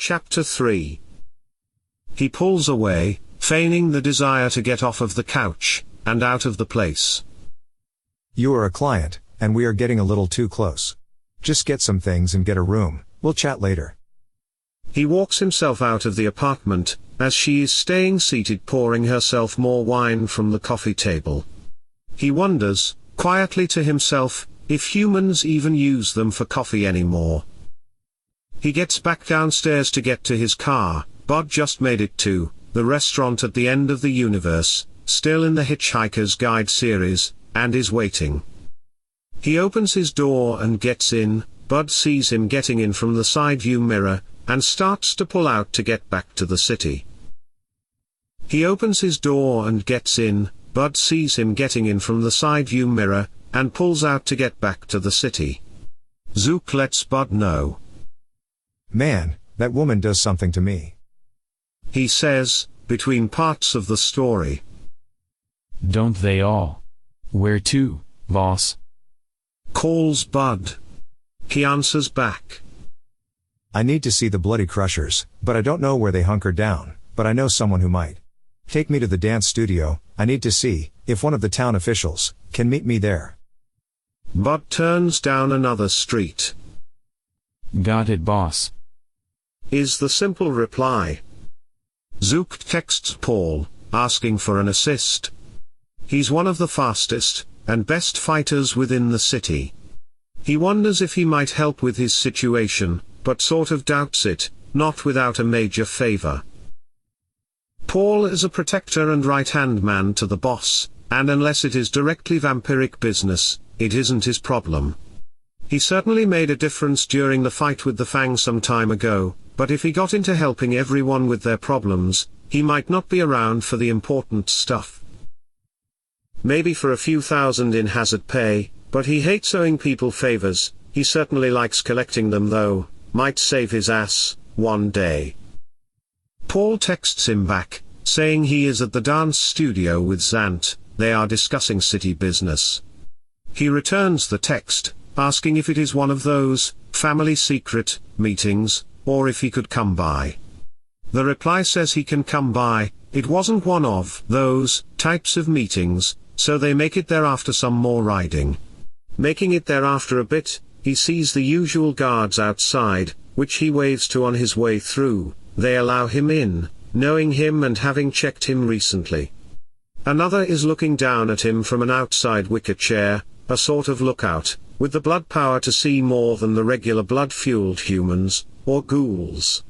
Chapter 3. He pulls away, feigning the desire to get off of the couch, and out of the place. You are a client, and we are getting a little too close. Just get some things and get a room, we'll chat later. He walks himself out of the apartment, as she is staying seated pouring herself more wine from the coffee table. He wonders, quietly to himself, if humans even use them for coffee anymore. He gets back downstairs to get to his car. Bud just made it to the restaurant at the end of the universe, still in the Hitchhiker's Guide series, and is waiting. He opens his door and gets in. Bud sees him getting in from the side view mirror, and starts to pull out to get back to the city. He opens his door and gets in. Bud sees him getting in from the side view mirror, and pulls out to get back to the city. Zook lets Bud know. Man, that woman does something to me. He says, between parts of the story. Don't they all? Where to, boss? Calls Bud. He answers back. I need to see the Bloody Crushers, but I don't know where they hunker down, but I know someone who might. Take me to the dance studio. I need to see if one of the town officials can meet me there. Bud turns down another street. Got it, boss. Is the simple reply. Zook texts Paul, asking for an assist. He's one of the fastest and best fighters within the city. He wonders if he might help with his situation, but sort of doubts it, not without a major favor. Paul is a protector and right-hand man to the boss, and unless it is directly vampiric business, it isn't his problem. He certainly made a difference during the fight with the Fang some time ago, but if he got into helping everyone with their problems, he might not be around for the important stuff. Maybe for a few thousand in hazard pay, but he hates owing people favors. He certainly likes collecting them though, might save his ass, one day. Paul texts him back, saying he is at the dance studio with Zant. They are discussing city business. He returns the text, asking if it is one of those family secret meetings, or if he could come by. The reply says he can come by. It wasn't one of those types of meetings, so they make it there after some more riding. Making it there after a bit, he sees the usual guards outside, which he waves to on his way through. They allow him in, knowing him and having checked him recently. Another is looking down at him from an outside wicker chair, a sort of lookout, with the blood power to see more than the regular blood-fueled humans, or ghouls.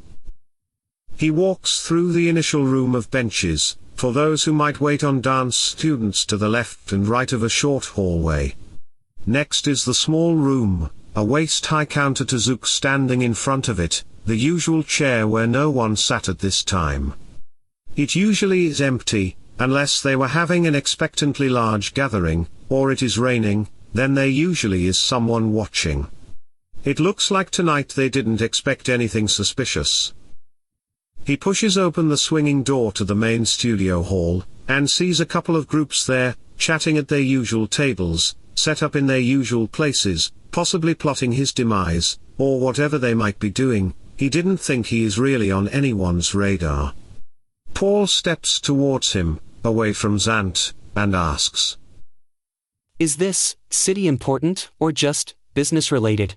He walks through the initial room of benches, for those who might wait on dance students to the left and right of a short hallway. Next is the small room, a waist-high counter to Zook standing in front of it, the usual chair where no one sat at this time. It usually is empty, unless they were having an expectantly large gathering, or it is raining, then there usually is someone watching. It looks like tonight they didn't expect anything suspicious. He pushes open the swinging door to the main studio hall, and sees a couple of groups there, chatting at their usual tables, set up in their usual places, possibly plotting his demise, or whatever they might be doing. He didn't think he is really on anyone's radar. Paul steps towards him, away from Zant, and asks, Is this city important, or just business related?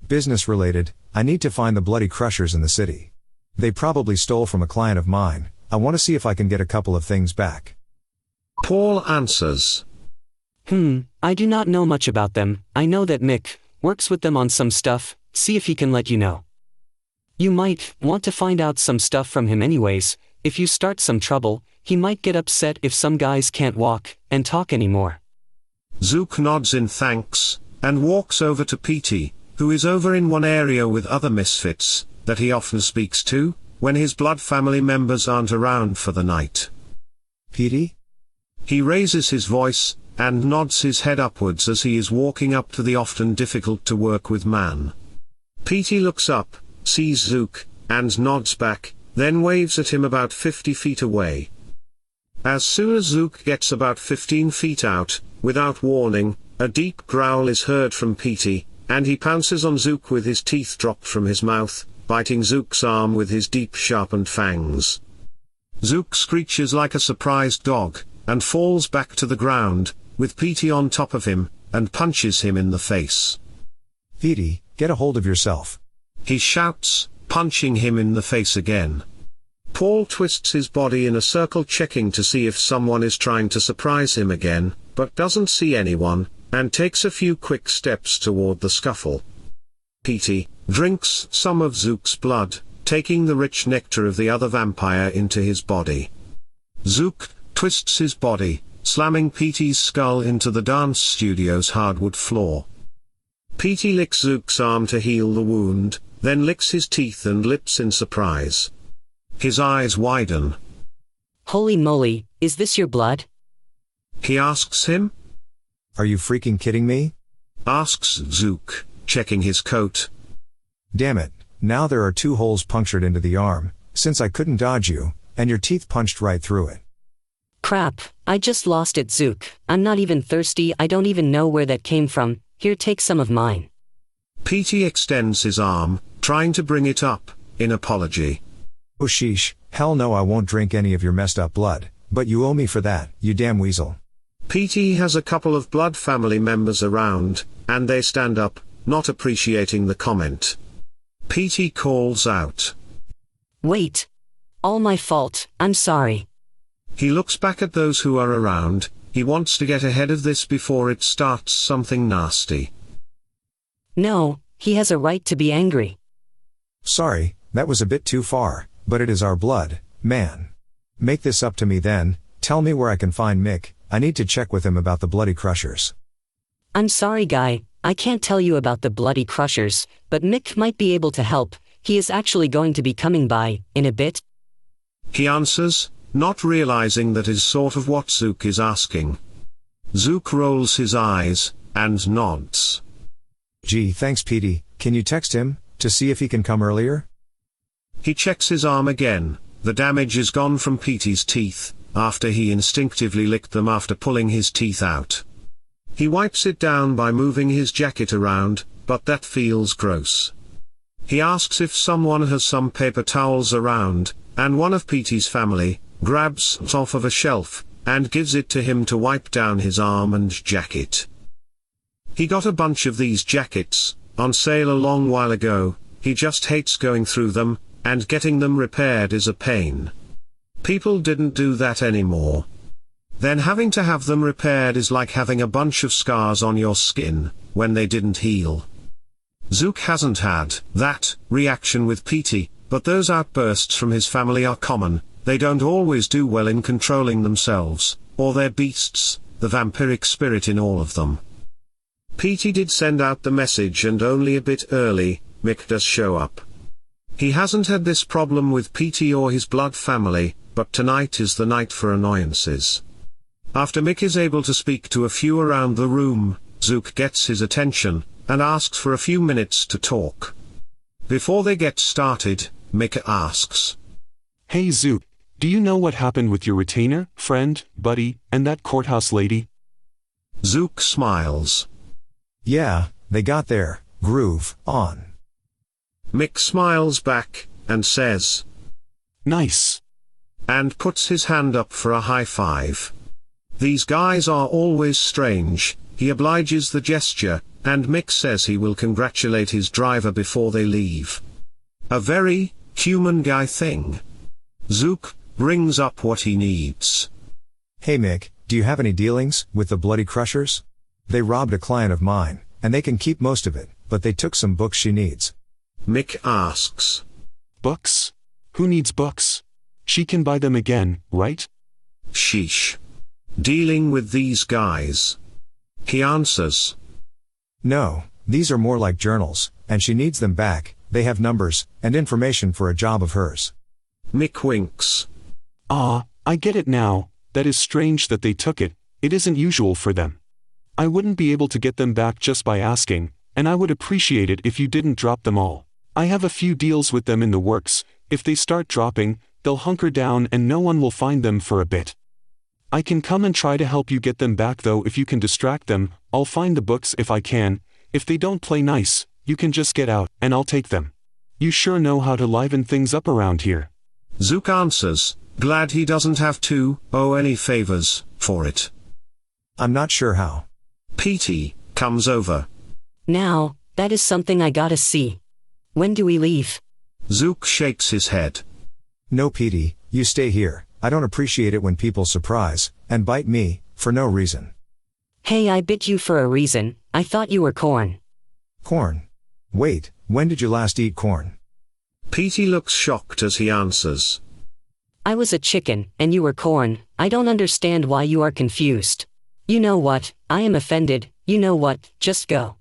Business related. I need to find the Bloody Crushers in the city. They probably stole from a client of mine. I want to see if I can get a couple of things back. Paul answers, I do not know much about them. I know that Mick works with them on some stuff. See if he can let you know. You might want to find out some stuff from him anyways. If you start some trouble, he might get upset if some guys can't walk and talk anymore. Zook nods in thanks, and walks over to Petey, who is over in one area with other misfits, that he often speaks to, when his blood family members aren't around for the night. Petey? He raises his voice, and nods his head upwards as he is walking up to the often difficult to work with man. Petey looks up, sees Zook, and nods back, then waves at him about 50 feet away. As soon as Zook gets about 15 feet out, without warning, a deep growl is heard from Petey, and he pounces on Zook with his teeth dropped from his mouth, biting Zook's arm with his deep sharpened fangs. Zook screeches like a surprised dog, and falls back to the ground, with Petey on top of him, and punches him in the face. Petey, get a hold of yourself. He shouts, punching him in the face again. Paul twists his body in a circle, checking to see if someone is trying to surprise him again, but doesn't see anyone, and takes a few quick steps toward the scuffle. Petey drinks some of Zook's blood, taking the rich nectar of the other vampire into his body. Zook twists his body, slamming Petey's skull into the dance studio's hardwood floor. Petey licks Zook's arm to heal the wound, then licks his teeth and lips in surprise. His eyes widen. Holy moly, is this your blood? He asks him. Are you freaking kidding me? Asks Zook, checking his coat. Damn it, now there are 2 holes punctured into the arm, since I couldn't dodge you, and your teeth punched right through it. Crap, I just lost it, Zook. I'm not even thirsty, I don't even know where that came from. Here, take some of mine. Petey extends his arm, trying to bring it up, in apology. Oh sheesh, hell no, I won't drink any of your messed up blood, but you owe me for that, you damn weasel. Petey has a couple of blood family members around, and they stand up, not appreciating the comment. Petey calls out. Wait. All my fault, I'm sorry. He looks back at those who are around. He wants to get ahead of this before it starts something nasty. No, he has a right to be angry. Sorry, that was a bit too far, but it is our blood, man. Make this up to me then, tell me where I can find Mick, I need to check with him about the Bloody Crushers. I'm sorry, guy, I can't tell you about the Bloody Crushers, but Mick might be able to help. He is actually going to be coming by, in a bit. He answers, not realizing that is sort of what Zook is asking. Zook rolls his eyes, and nods. Gee, thanks Petey, can you text him, to see if he can come earlier? He checks his arm again. The damage is gone from Petey's teeth, after he instinctively licked them after pulling his teeth out. He wipes it down by moving his jacket around, but that feels gross. He asks if someone has some paper towels around, and one of Petey's family grabs it off of a shelf, and gives it to him to wipe down his arm and jacket. He got a bunch of these jackets, on sale a long while ago. He just hates going through them, and getting them repaired is a pain. People didn't do that anymore. Then having to have them repaired is like having a bunch of scars on your skin, when they didn't heal. Zook hasn't had that reaction with Petey, but those outbursts from his family are common. They don't always do well in controlling themselves, or their beasts, the vampiric spirit in all of them. Petey did send out the message, and only a bit early, Mick does show up. He hasn't had this problem with Petey or his blood family, but tonight is the night for annoyances. After Mick is able to speak to a few around the room, Zook gets his attention, and asks for a few minutes to talk. Before they get started, Mick asks. Hey Zook, do you know what happened with your retainer, friend, buddy, and that courthouse lady? Zook smiles. Yeah, they got their groove on. Mick smiles back, and says, Nice. And puts his hand up for a high five. These guys are always strange. He obliges the gesture, and Mick says he will congratulate his driver before they leave. A very human guy thing. Zook brings up what he needs. Hey Mick, do you have any dealings with the Bloody Crushers? They robbed a client of mine, and they can keep most of it, but they took some books she needs. Mick asks. Books? Who needs books? She can buy them again, right? Sheesh. Dealing with these guys. He answers. No, these are more like journals, and she needs them back. They have numbers, and information for a job of hers. Mick winks. Ah, I get it now. That is strange that they took it. It isn't usual for them. I wouldn't be able to get them back just by asking, and I would appreciate it if you didn't drop them all. I have a few deals with them in the works. If they start dropping, they'll hunker down and no one will find them for a bit. I can come and try to help you get them back though if you can distract them. I'll find the books if I can. If they don't play nice, you can just get out, and I'll take them. You sure know how to liven things up around here. Zook answers, glad he doesn't have to owe any favors for it. I'm not sure how. PT comes over. Now, that is something I gotta see. When do we leave? Zook shakes his head. No, Petey, you stay here. I don't appreciate it when people surprise and bite me for no reason. Hey, I bit you for a reason. I thought you were corn. Corn? Wait, when did you last eat corn? PT looks shocked as he answers. I was a chicken, and you were corn. I don't understand why you are confused. You know what? I am offended. You know what? Just go.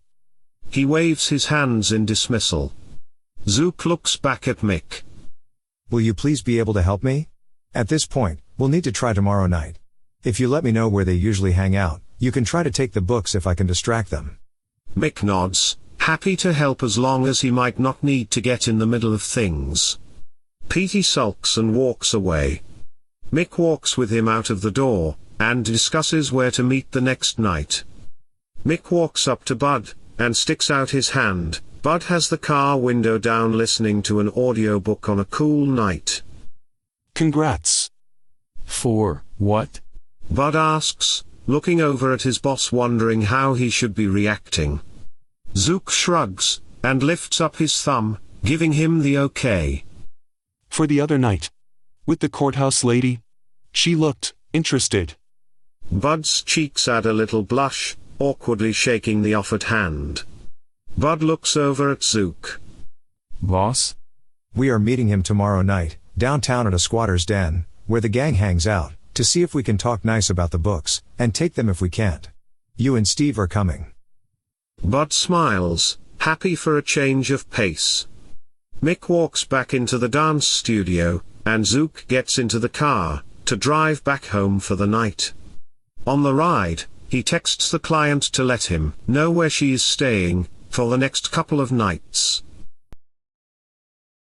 He waves his hands in dismissal. Zook looks back at Mick. Will you please be able to help me? At this point, we'll need to try tomorrow night. If you let me know where they usually hang out, you can try to take the books if I can distract them. Mick nods, happy to help as long as he might not need to get in the middle of things. PT sulks and walks away. Mick walks with him out of the door, and discusses where to meet the next night. Mick walks up to Bud, and sticks out his hand. Bud has the car window down listening to an audiobook on a cool night. Congrats. For what? Bud asks, looking over at his boss wondering how he should be reacting. Zook shrugs, and lifts up his thumb, giving him the okay. For the other night. With the courthouse lady. She looked interested. Bud's cheeks add a little blush, awkwardly shaking the offered hand. Bud looks over at Zook. Boss? We are meeting him tomorrow night, downtown at a squatter's den, where the gang hangs out, to see if we can talk nice about the books, and take them if we can't. You and Steve are coming. Bud smiles, happy for a change of pace. Mick walks back into the dance studio, and Zook gets into the car, to drive back home for the night. On the ride, he texts the client to let him know where she is staying, for the next couple of nights.